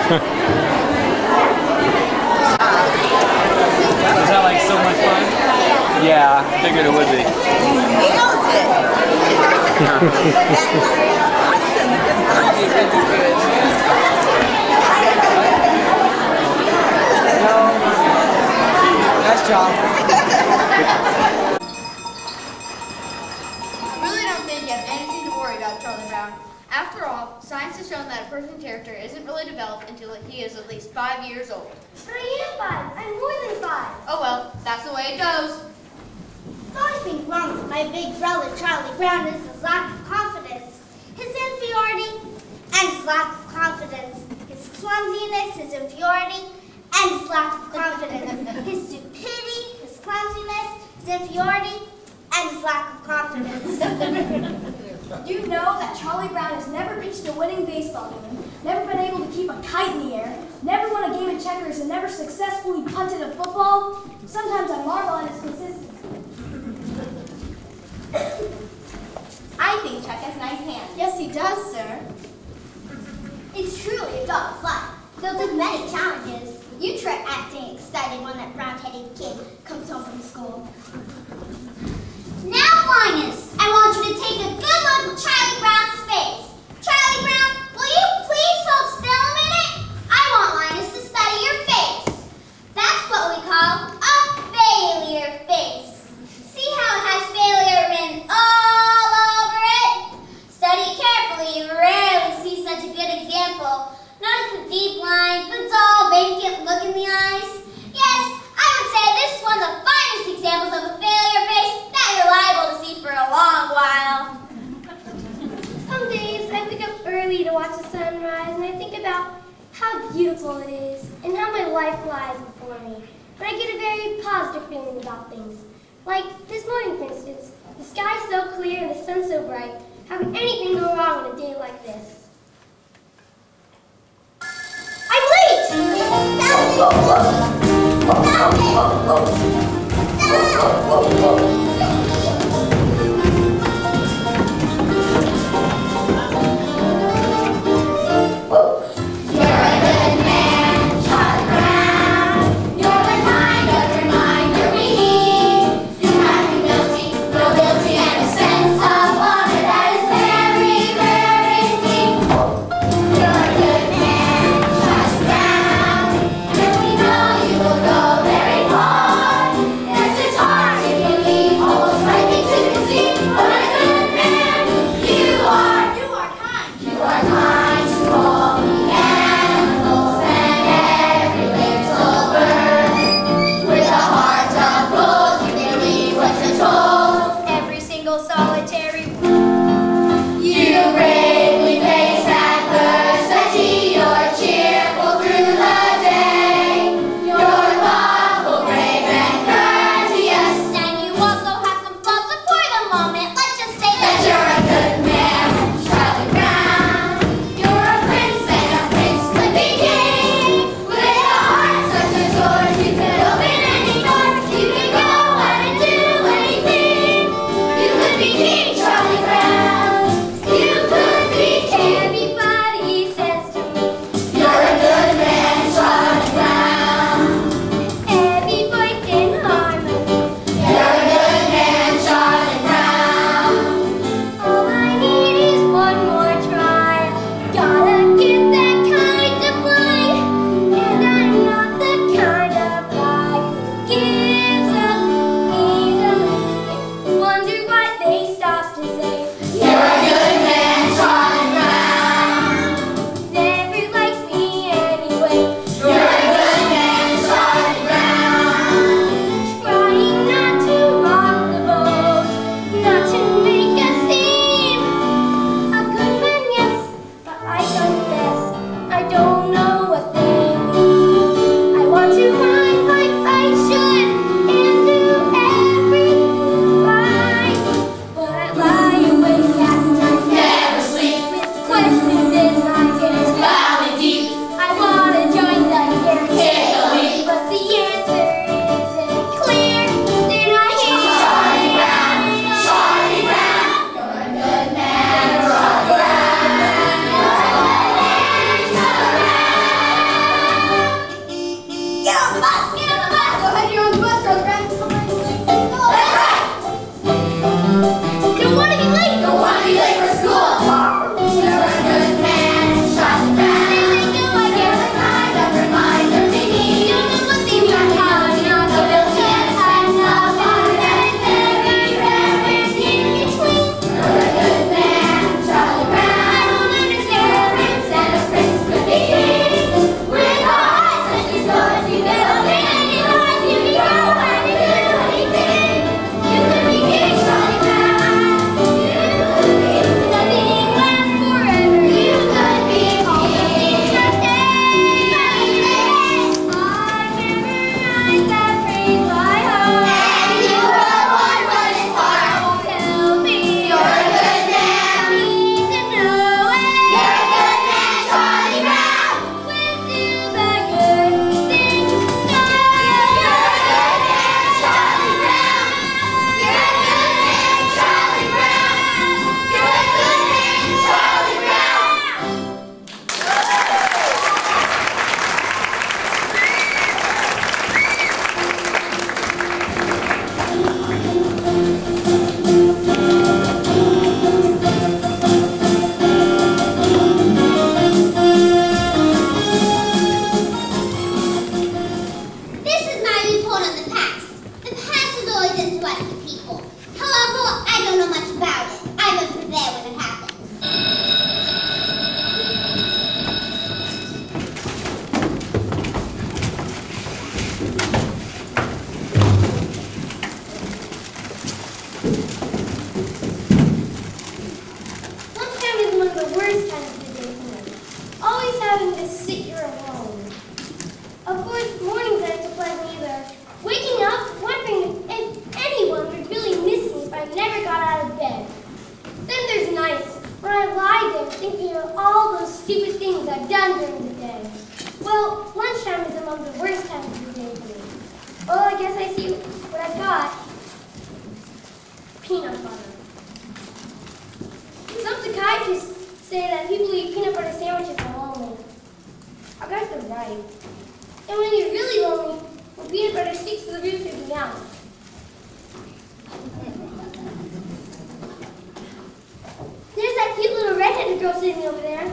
Was that like so much fun? Yeah, I figured it would be. Nailed it! Nice job. I really don't think you have anything to worry about, Charlie Brown. After all, science has shown that a person's character isn't really developed until he is at least 5 years old. But I am 5. I'm more than 5. Oh well, that's the way it goes. The only thing wrong with my big brother, Charlie Brown, is his lack of confidence, his inferiority, and his lack of confidence, his clumsiness, his inferiority, and his lack of confidence, his stupidity, his clumsiness, his inferiority, and his lack of confidence. Do you know that Charlie Brown has never pitched a winning baseball game, never been able to keep a kite in the air, never won a game of checkers, and never successfully punted a football? Sometimes I marvel at his consistency. I think Chuck has nice hands. Yes, he does, sir. It's truly a dog's life, filled with many challenges. You try acting excited when that brown-headed kid comes home from school. Now, Linus, I want you to take a good look at Charlie Brown's face. Charlie Brown, will you please hold still a minute? I want Linus to study your face. That's what we call a failure face. See how it has failure written all over it? Study carefully, you rarely see such a good example. Notice the deep lines, the dull, vacant look in the eyes. Yes, I would say this is one of the finest examples of a failure face that you're liable to see for a long while. Some days I wake up early to watch the sunrise and I think about how beautiful it is and how my life lies before me. But I get a very positive feeling about things. Like this morning, for instance. The sky's so clear and the sun's so bright. How can anything go wrong on a day like this? I'm late! Stop it! Believe always having to sit here alone. Of course, mornings aren't so pleasant either. Waking up, wondering if anyone would really miss me if I never got out of bed. Then there's nights when I lie there thinking of all those stupid things I've done during the day. Well, lunchtime is among the worst times of the day for me. Well, I guess I see what I've got. Peanut butter. Some psychiatrists say that people who eat peanut butter sandwiches are lonely. I guess they're right. And when you're really lonely, when peanut butter sticks to the roof of your mouth. There's that cute little redheaded girl sitting over there.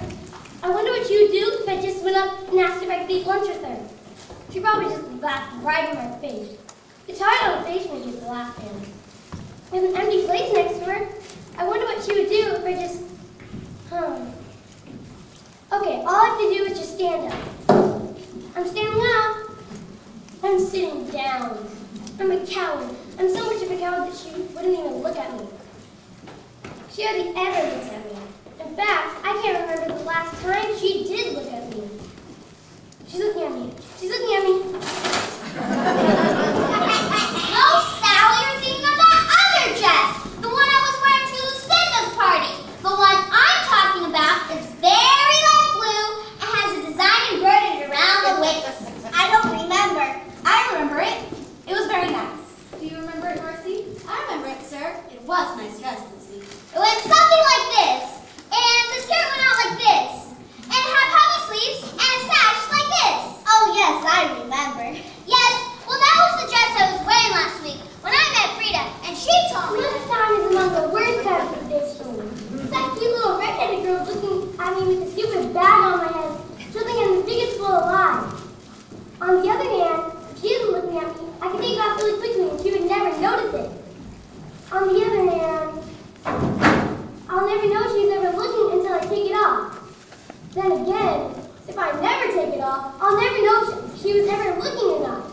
I wonder what she would do if I just went up and asked if I could eat lunch with her. She'd probably just laugh right in my face. It's hard on a face when you just laugh in. There's an empty place next to her. I wonder what she would do if I just, Okay, all I have to do is just stand up. I'm standing up. I'm sitting down. I'm a coward. I'm so much of a coward that she wouldn't even look at me. She hardly ever looks at me. In fact, I can't remember the last time she did look at me. She's looking at me. She's looking at me. No, Sally, you're thinking of that other dress. The one I was wearing to Lucinda's party. The one I'm talking about is very light blue and has a design embroidered around the waist. I don't remember. I remember it. It was very nice. Do you remember it, Marcy? I remember it, sir. It was a nice dress, Lucy. It went something like this. And the skirt went out like this. And it had puffy sleeves and a sash like this. Oh, yes, I remember. Yes, well, that was the dress I was wearing last week when I met Frida, and she told me. Lunchtime is among the worst times of the day for me. That cute little redheaded girl looking at me with a stupid bag on my head, something in the biggest full of lies. On the other hand, if she isn't looking at me, I can take it off really quickly and she would never notice it. On the other hand, I'll never know she's ever looking until I take it off. Then again, if I never take it off, I'll never know she was ever looking enough.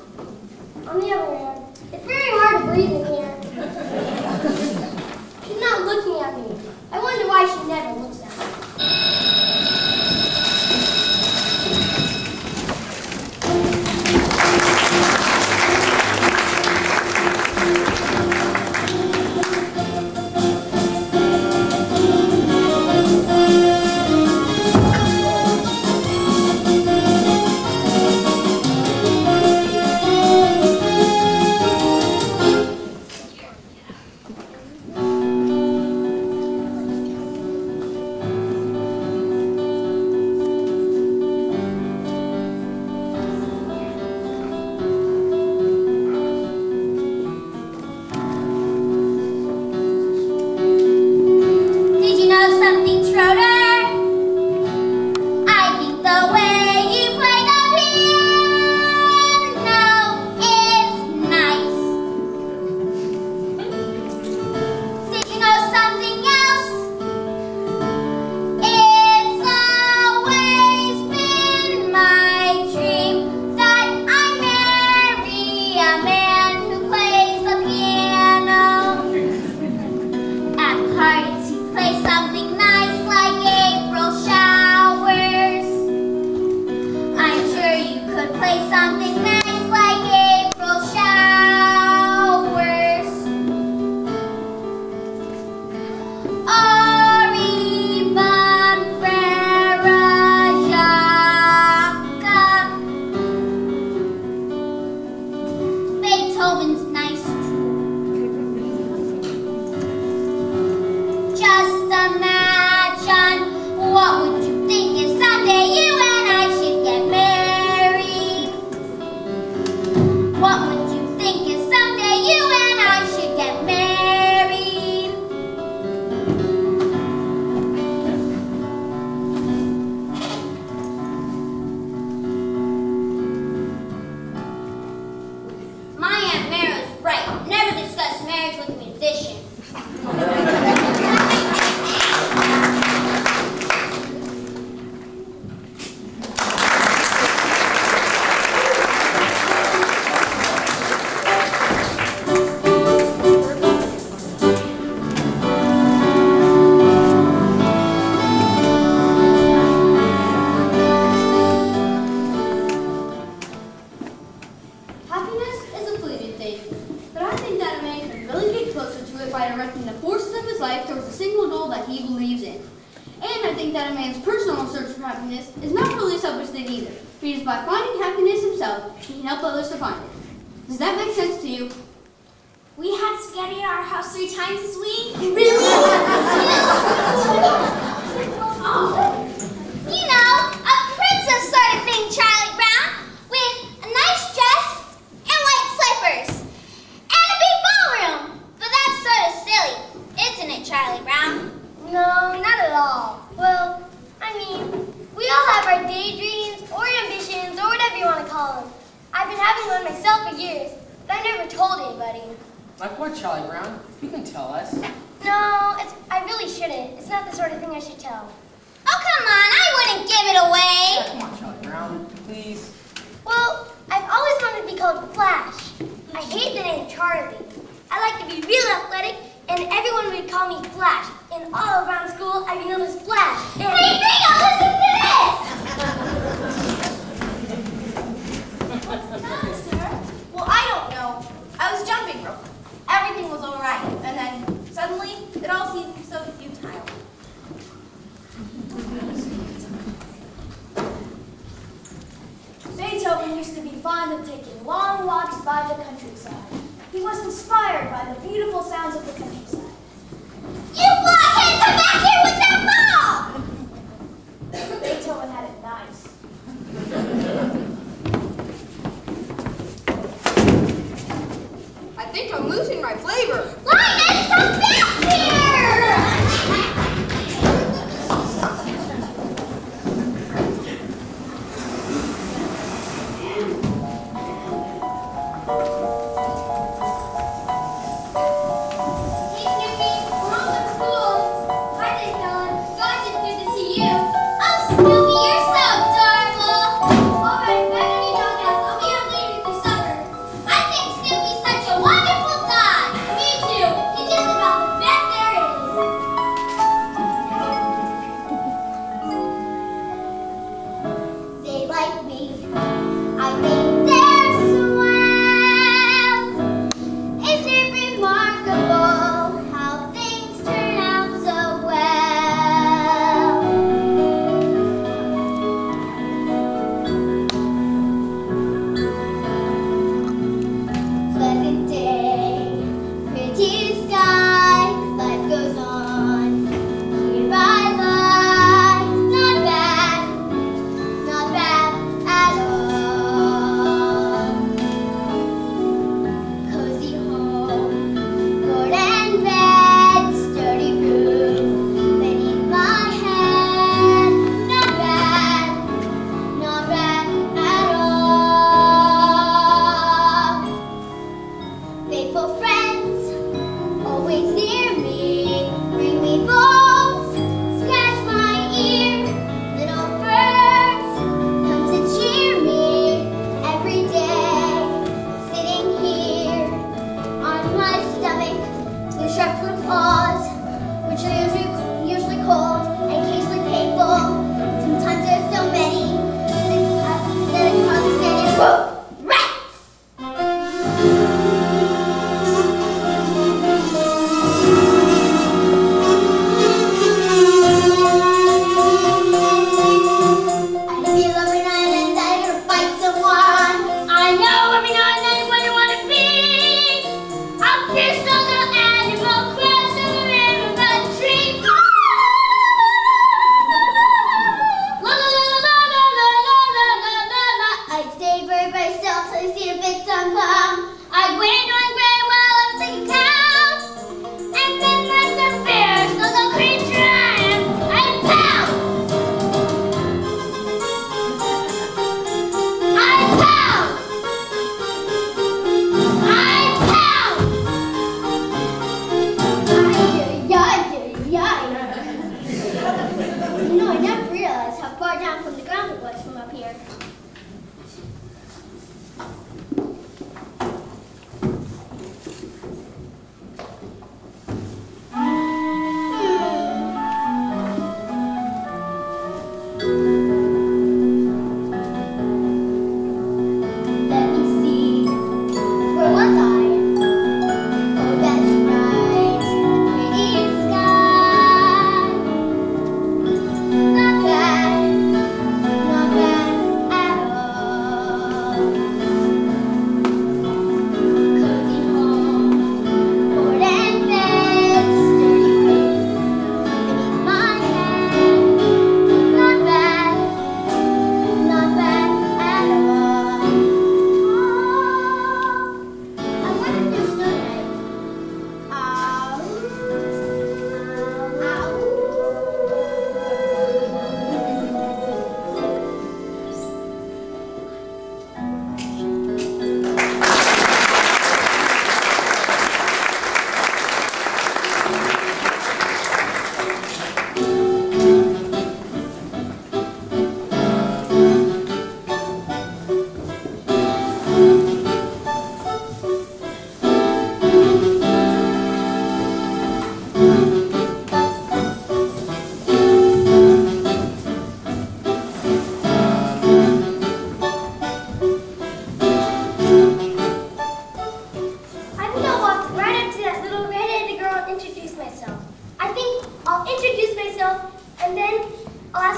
On the other hand, it's very hard to breathe in here. She's not looking at me. I wonder why she never looks at me. that a man's personal search for happiness is not really a selfish thing either, because by finding happiness himself, he can help others to find it. Does that make sense to you? We had spaghetti at our house 3 times this week. Really? You know, a princess sort of thing, Charlie Brown, with a nice dress and white slippers. And a big ballroom. But that's sort of silly, isn't it, Charlie Brown? No, not at all. Well, I mean, we all have our daydreams or ambitions or whatever you want to call them. I've been having one myself for years, but I never told anybody. Like what, Charlie Brown? You can tell us. No, I really shouldn't. It's not the sort of thing I should tell. Oh, come on, I wouldn't give it away. Yeah, come on, Charlie Brown, please. Well, I've always wanted to be called Flash. I hate the name Charlie. I like to be real athletic, and everyone would call me Flash. And all around school, I'd be known as Flash. And Hey, Ringo, listen to this! What's the matter, sir? Well, I don't know. I was jumping rope. Everything was all right, and then suddenly it all seemed so futile. Beethoven used to be fond of taking long walks by the countryside. He was inspired by the beautiful sounds of the countryside. You blockhead, come back here with that ball! Beethoven had it nice. I think I'm losing my flavor. Linus, come back here!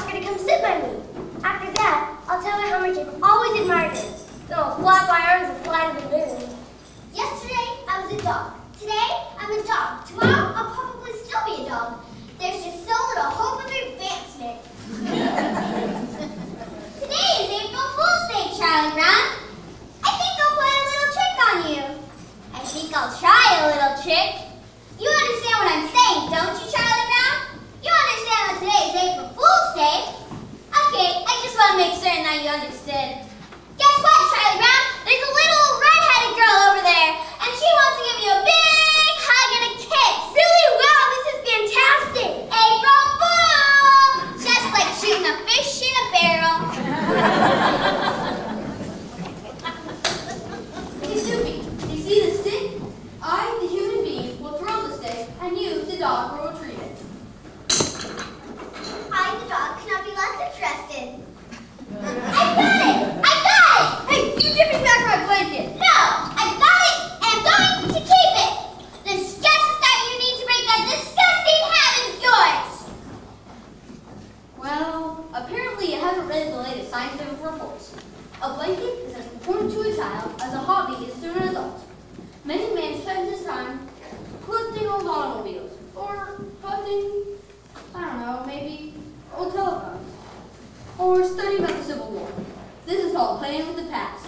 ask her to come sit by me. After that, I'll tell her how much I've always admired her. Then I'll flap my arms and fly to the moon. Yesterday, I was a dog. Today, I'm a dog. Tomorrow, I'll probably still be a dog. There's just so little hope of advancement. Today is April Fool's Day, Charlie Brown. I think I'll play a little trick on you. I think I'll try a little trick. You understand what I'm saying, don't you, Charlie Brown? You understand that today is April Fool's Day? Okay, I just want to make certain that you understood. Guess what, Charlie Brown? There's a little red-headed girl over there, and she wants to give you a big hug and a kiss. Really? Wow, this is fantastic. April Fool! Just like shooting a fish in a barrel. Hey, Snoopy, do you see this stick? I, the human being, will throw the stick, and you, the dog, will retrieve it. I, the dog, cannot be less interested. I got it! I got it! Hey, you give me back my blanket! No! I got it, and I'm going to keep it! This just the start you need to break that disgusting habit of yours! Well, apparently it hasn't read the latest scientific reports. A blanket is as important to a child as a hobby is to an adult. Many men spend his time collecting old automobiles, or collecting, I don't know, maybe old telephones, or studying about the Civil War. This is called playing with the past.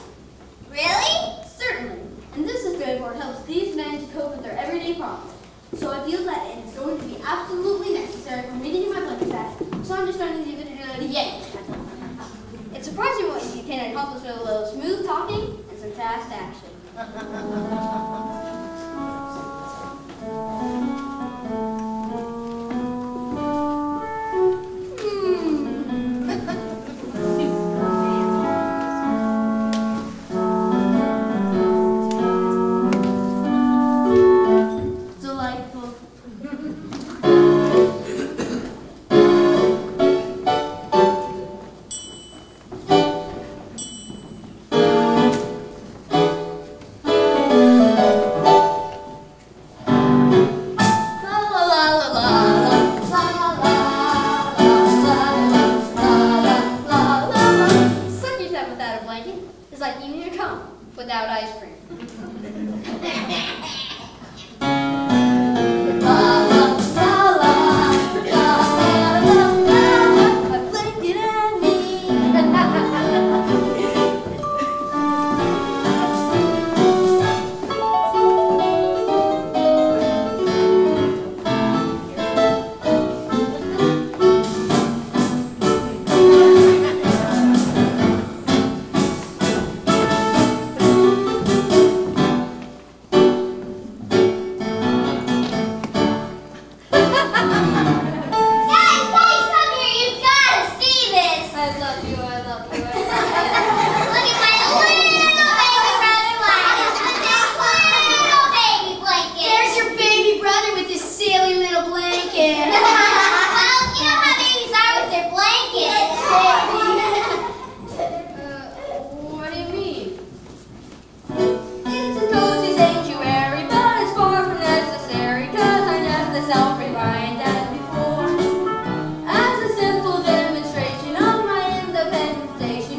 Really? Certainly, and this is good for it helps these men to cope with their everyday problems. So I feel that it is going to be absolutely necessary for me to get my blanket back, so I'm just going to give it a yank. It's surprising what you can accomplish with a little smooth talking and some fast action. Delightful. Suck yourself without a blanket is like eating a cone without ice cream. My blanket and me. Guys, come here! You've got to see this! I love you, I love you, I love you. Look at my little baby brother Linus with this little baby blanket. There's your baby brother with his silly little blanket. Well, you know how babies are with their blankets. What do you mean? It's a cozy sanctuary, but it's far from necessary, 'cause I left the self-reliant as before. As a simple demonstration of my independent station,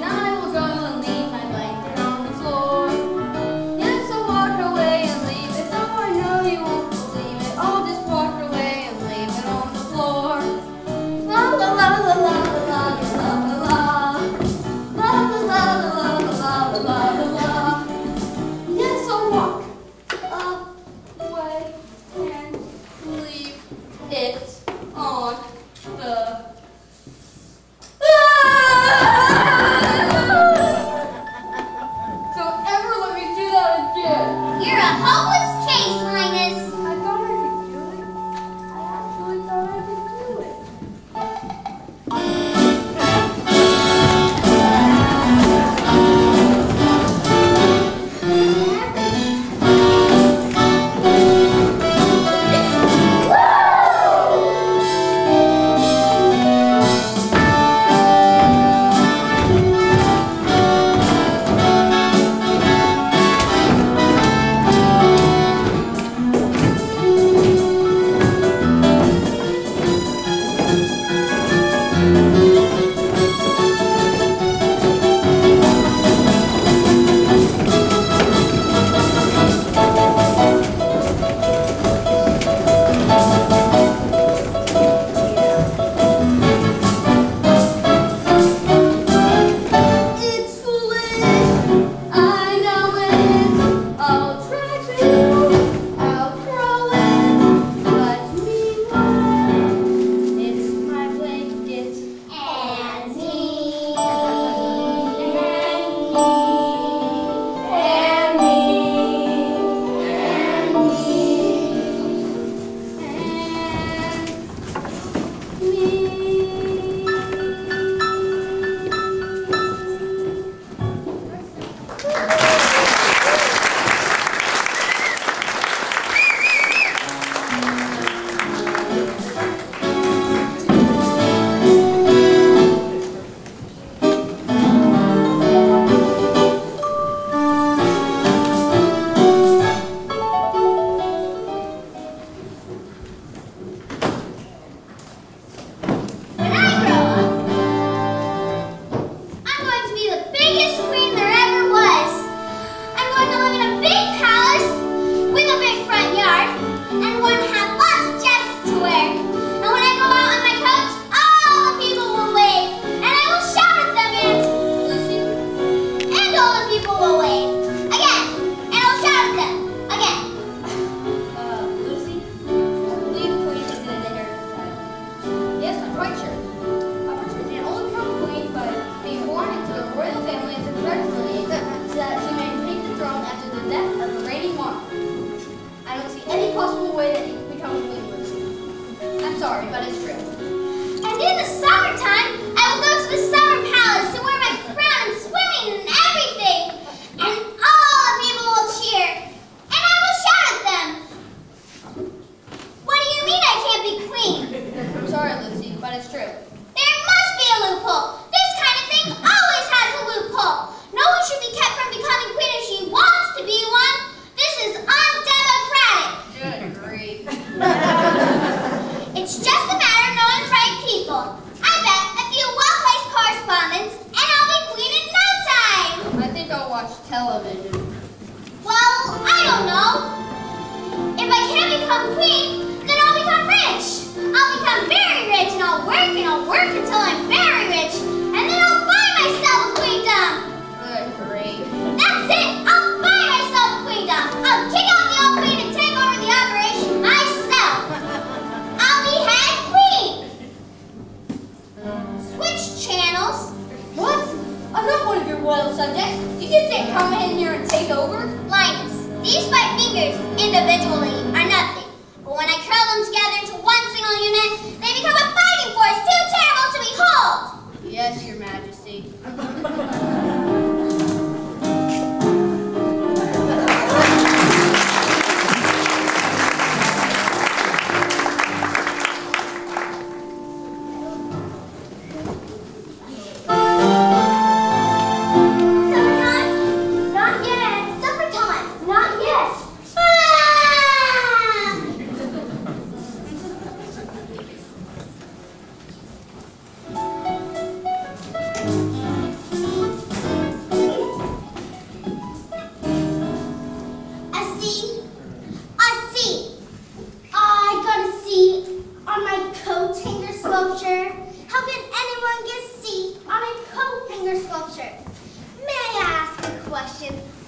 channels. What? I'm not one of your royal subjects. You just can't come in here and take over. Linus, these 5 fingers individually are nothing. But when I curl them together into one single unit, they become a fighting force too terrible to behold. Yes, Your Majesty.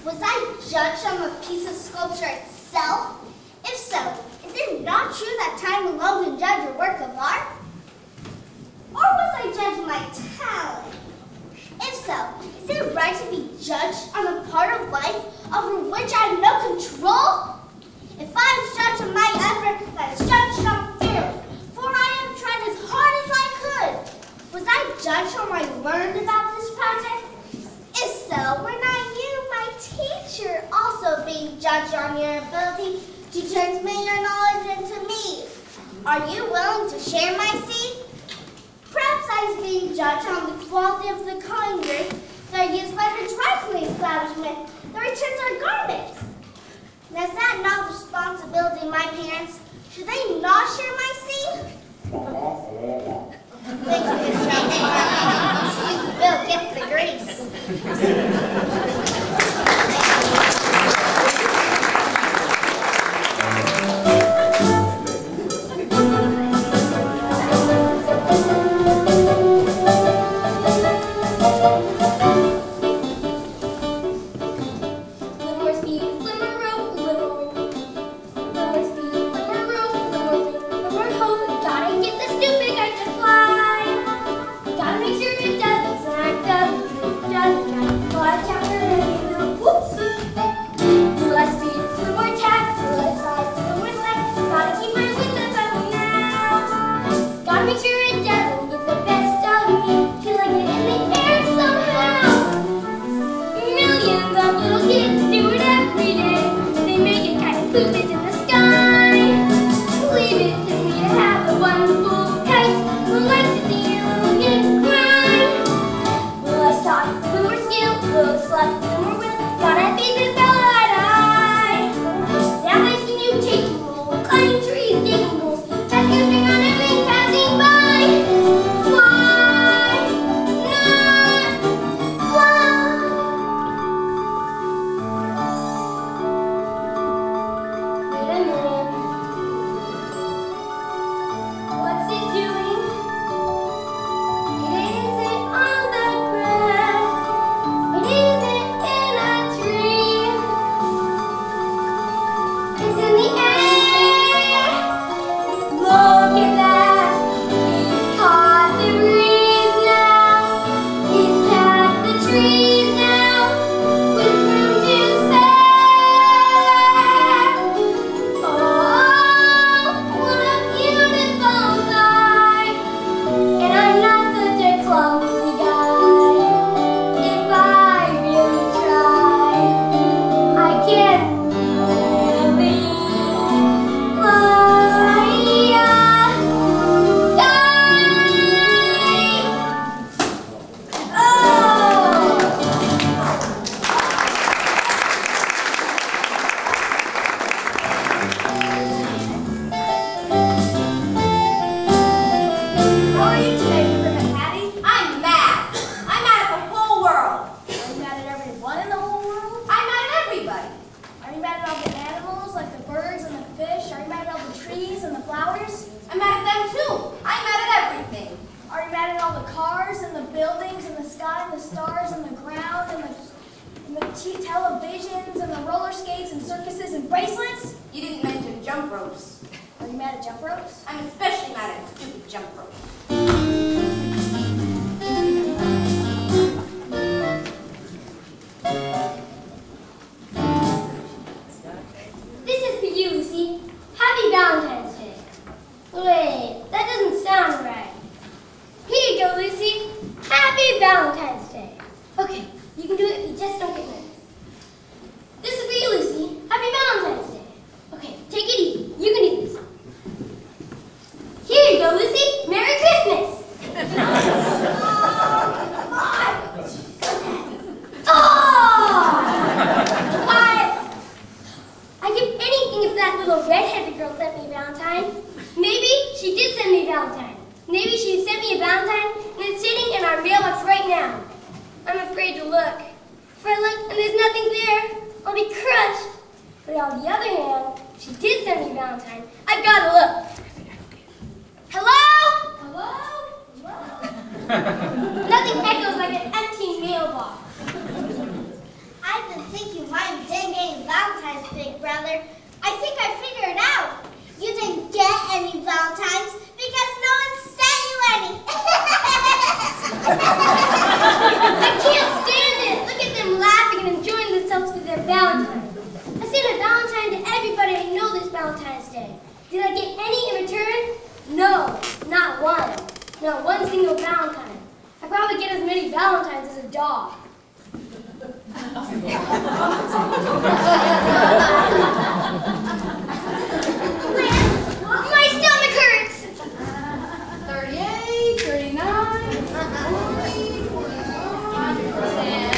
Was I judged on the piece of sculpture itself? If so, is it not true that time alone can judge a work of art? Or was I judged on my talent? If so, is it right to be judged on a part of life over which I have no control? If I was judged on my effort, that is judged unfairly, for I have tried as hard as I could. Was I judged on what I learned about this project? If so, were not you, my teacher, also being judged on your ability to transmit your knowledge into me? Are you willing to share my seed? Perhaps I was being judged on the quality of the coiners that are used by the dry cleaning establishment that returns our garments. Now, is that not the responsibility of my parents? Should they not share my seed? Thank you, Miss Johnson. Bill gets the grease. Televisions and the roller skates and circuses and bracelets? You didn't mention jump ropes. Are you mad at jump ropes? I'm especially mad at stupid jump ropes. Happy Valentine's Day. Okay, you can do it if you just don't get nervous. This is for you, Lucy. Happy Valentine's Day. Okay, take it easy. You can do this. Here you go, Lucy. Merry Christmas. I'd give anything if that little red-headed girl sent me a Valentine. Maybe she did send me a Valentine. Maybe she sent me a Valentine and it's sitting in our mailbox right now. I'm afraid to look. If I look and there's nothing there, I'll be crushed. But on the other hand, if she did send me a Valentine, I've got to look. Hello? Hello? Hello? Nothing echoes like an empty mailbox. I've been thinking why you didn't get any Valentine's, big brother. I think I figured it out. You didn't get any Valentines because no one sent you any. I can't stand it. Look at them laughing and enjoying themselves with their Valentines. I sent a Valentine to everybody I know this Valentine's Day. Did I get any in return? No, not one. Not one single Valentine. I probably get as many Valentines as a dog. My stomach hurts. 38, 39, 40, 45, 10.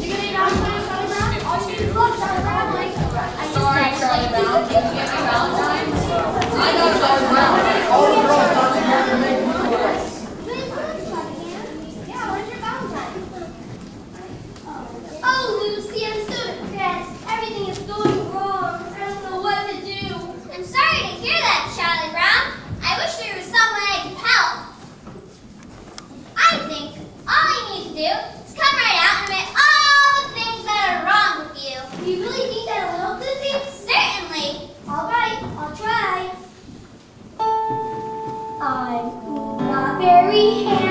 You gonna eat Valentine's, Charlie Brown? All you need is look, Charlie Brown. Sorry, Charlie Brown. Can you get me Valentine's? I got Charlie Brown. All the girls are here to make me choice. Yeah, where's your Valentine? Oh, Lucy, I'm so depressed. Everything is going wrong. I don't know what to do. I'm sorry to hear that, Charlie Brown. I wish there was someone I could help. I think all you need to do is come right out and admit all the things that are wrong with you. Do you really think that'll help, Lucy? Certainly. All right, I'll try. I'm not very handsome.